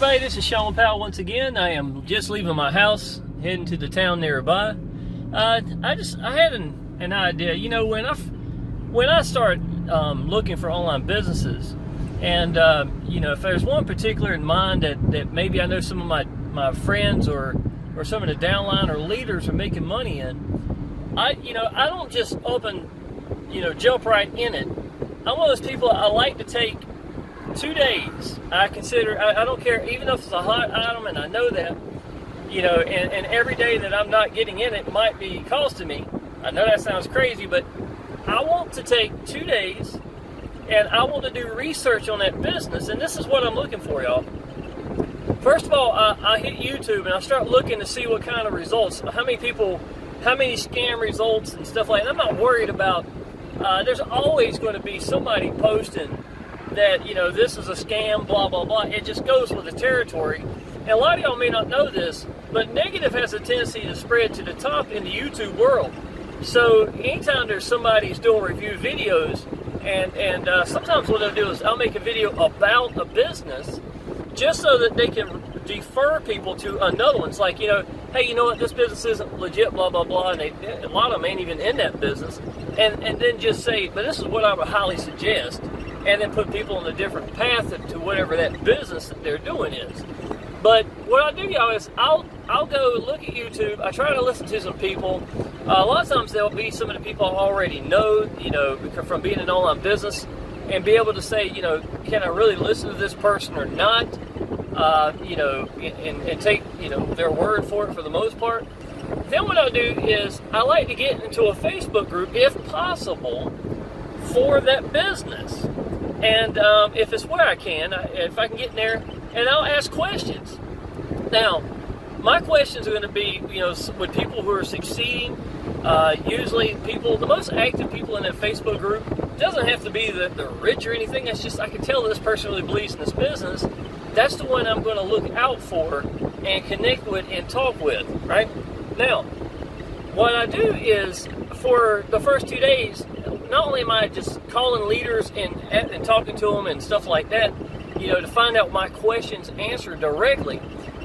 everybody, this is Shawn Powell once again. I am just leaving my house, heading to the town nearby. I had an idea. You know, when I start looking for online businesses, and you know, if there's one particular in mind that maybe I know some of my friends or some of the downline or leaders are making money in, I don't just jump right in it. I'm one of those people. I like to take 2 days. I don't care, even if it's a hot item and I know that, and every day that I'm not getting in it might be costing me. I know that sounds crazy, but I want to take 2 days and I want to do research on that business, and this is what I'm looking for, y'all. First of all, I hit YouTube and I start looking to see what kind of results, how many scam results and stuff like that. I'm not worried about, there's always going to be somebody posting that, this is a scam, blah, blah, blah. It just goes with the territory. And a lot of y'all may not know this, but negative has a tendency to spread to the top in the YouTube world. So anytime there's somebody who's doing review videos, and sometimes what they'll do is I'll make a video about a business just so that they can defer people to another one. It's like, hey, you know what, this business isn't legit, blah, blah, blah, and a lot of them ain't even in that business. And then just say, but this is what I would highly suggest, and then put people on a different path to whatever that business that they're doing is. But what I do, y'all, is I'll go look at YouTube. I try to listen to some people. A lot of times there'll be some of the people I already know, from being an online business, and be able to say, can I really listen to this person or not? And take, their word for it for the most part. Then what I'll do is I like to get into a Facebook group, if possible, for that business. And if it's where I can, if I can get in there, and I'll ask questions. Now, my questions are going to be, with people who are succeeding. Usually the most active people in that Facebook group, doesn't have to be that they're rich or anything. That's just, I can tell this person really believes in this business. That's the one I'm going to look out for and connect with and talk with, right? Now, what I do is, for the first 2 days, not only am I just calling leaders and talking to them and stuff like that, to find out my questions answered directly.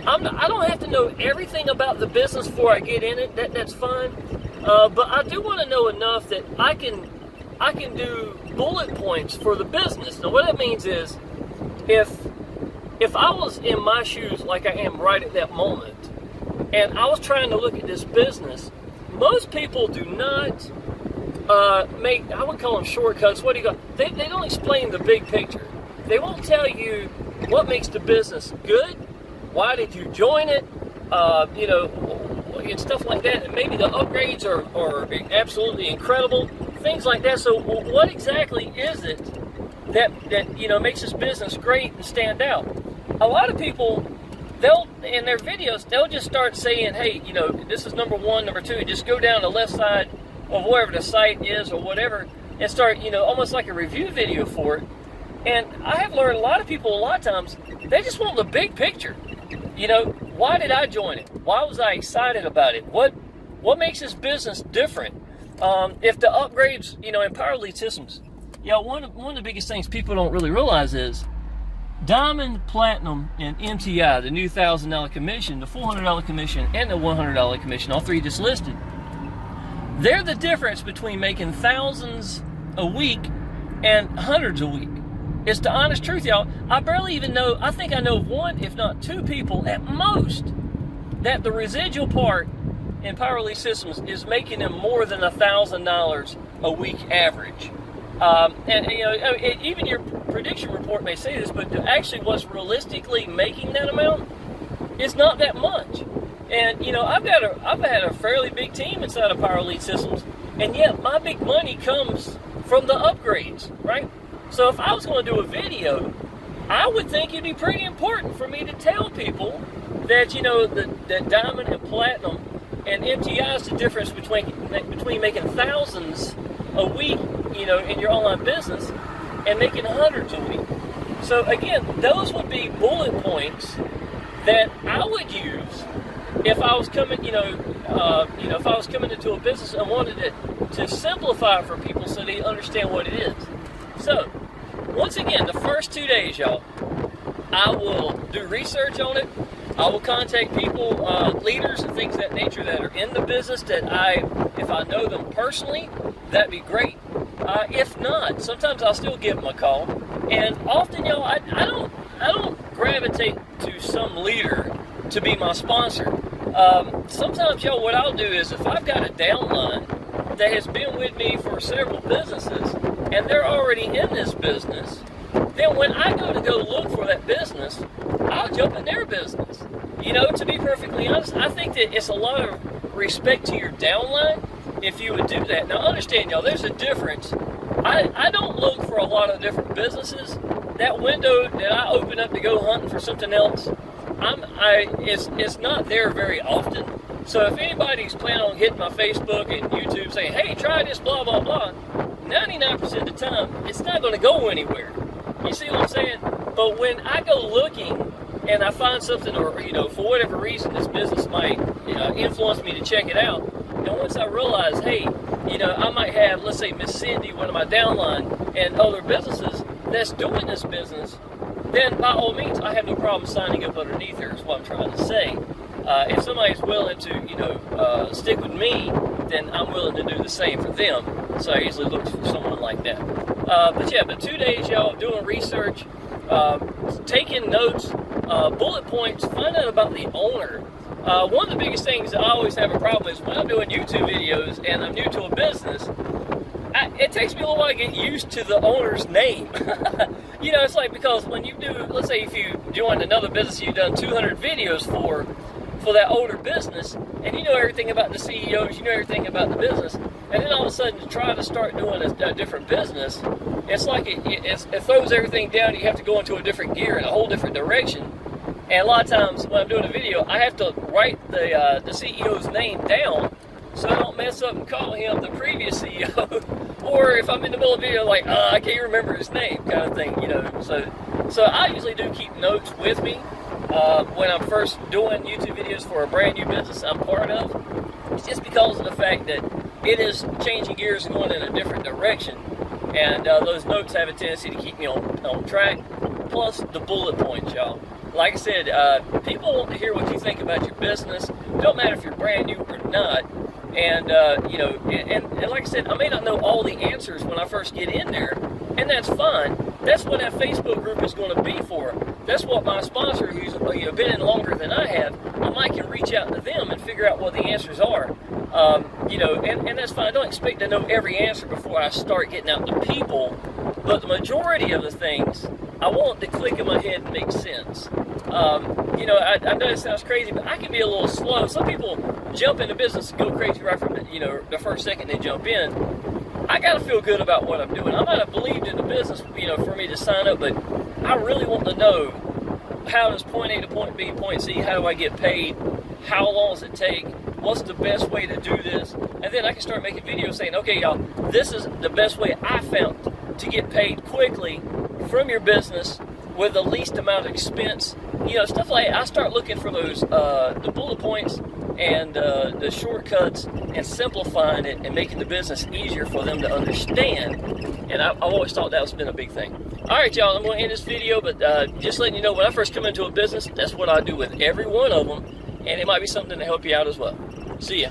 I don't have to know everything about the business before I get in it. That's fine. But I do want to know enough that I can do bullet points for the business. Now, what that means is, if I was in my shoes like I am right at that moment, and I was trying to look at this business, most people do not make, I would call them shortcuts. What do you go? They don't explain the big picture. They won't tell you what makes the business good, why did you join it, and stuff like that. And maybe the upgrades are absolutely incredible, things like that. So what exactly is it that makes this business great and stand out? A lot of people, in their videos, they'll just start saying, hey, this is number one, number two, just go down the left side of wherever the site is or whatever, and start, almost like a review video for it. And I have learned a lot of people, a lot of times, they just want the big picture. Why did I join it? Why was I excited about it? What makes this business different? If the upgrades, in Power Lead systems, one of the biggest things people don't really realize is Diamond, Platinum, and MTI, the new $1,000 commission, the $400 commission, and the $100 commission, all three just listed. They're the difference between making thousands a week and hundreds a week. It's the honest truth, y'all. I barely even know, I think I know one, if not two people at most, that the residual part in Power Lead Systems is making them more than $1,000 a week average. Even your prediction report may say this, but actually what's realistically making that amount is not that much. And I've had a fairly big team inside of Power Lead Systems, and yet my big money comes from the upgrades, right? So if I was going to do a video, I would think it'd be pretty important for me to tell people that that Diamond and Platinum and MTI is the difference between making thousands a week, in your online business, and making hundreds a week. So again, those would be bullet points that I would use if I was coming, if I was coming into a business and wanted to simplify it for people so they understand what it is. So, once again, the first 2 days, y'all, I will do research on it. I will contact people, leaders and things of that nature that are in the business that if I know them personally, that'd be great. If not, sometimes I'll still give them a call. And often, y'all, I don't gravitate to some leader to be my sponsor. Sometimes, y'all, what I'll do is if I've got a downline that has been with me for several businesses and they're already in this business, then when I go look for that business, I'll jump in their business. You know, to be perfectly honest, I think that it's a lot of respect to your downline if you would do that. Now, understand, y'all, there's a difference. I don't look for a lot of different businesses. That window that I open up to go hunting for something else, it's not there very often. So if anybody's planning on hitting my Facebook and YouTube saying, hey, try this, blah, blah, blah, 99% of the time, it's not going to go anywhere. You see what I'm saying? But when I go looking and I find something, or, you know, for whatever reason, this business might, you know, influence me to check it out, and once I realize, hey, you know, I might have, let's say, Miss Cindy, one of my downline, and other businesses that's doing this business, then by all means, I have no problem signing up underneath her, is what I'm trying to say. If somebody's willing to, you know, stick with me, then I'm willing to do the same for them. So I usually look for someone like that. But 2 days, y'all, doing research, taking notes, bullet points, find out about the owner. One of the biggest things that I always have a problem is when I'm doing YouTube videos and I'm new to a business, it takes me a little while to get used to the owner's name. You know, it's like, because when you do, let's say if you join another business you've done 200 videos for that older business, and you know everything about the CEOs, you know everything about the business, and then all of a sudden to try to start doing a different business, it's like it throws everything down. You have to go into a different gear in a whole different direction. And a lot of times when I'm doing a video, I have to write the CEO's name down so I don't mess up and call him the previous CEO. Or if I'm in the middle of a video, like, I can't remember his name, kind of thing, you know. So I usually do keep notes with me when I'm first doing YouTube videos for a brand new business I'm part of. It's just because of the fact that it is changing gears and going in a different direction. And those notes have a tendency to keep me on track. Plus the bullet points, y'all. Like I said, people want to hear what you think about your business. Don't matter if you're brand new or not. And, you know, and like I said, I may not know all the answers when I first get in there, and that's fine. That's what that Facebook group is going to be for. That's what my sponsor, who's, you know, been in longer than I have, I might can reach out to them and figure out what the answers are. You know, and that's fine. I don't expect to know every answer before I start getting out to people, but the majority of the things, I want to click in my head and make sense. You know, I know it sounds crazy, but I can be a little slow. Some people jump into business and go crazy right from the, you know, the first second they jump in. I got to feel good about what I'm doing. I might have believed in the business, you know, for me to sign up, but I really want to know, how does point A to point B, point C, how do I get paid? How long does it take? What's the best way to do this? And then I can start making videos saying, okay, y'all, this is the best way I found to get paid quickly from your business with the least amount of expense. You know, stuff like that. I start looking for those, the bullet points and the shortcuts, and simplifying it and making the business easier for them to understand. And I've always thought that's been a big thing. All right, y'all, I'm going to end this video, but just letting you know, when I first come into a business, that's what I do with every one of them, and it might be something to help you out as well. See ya.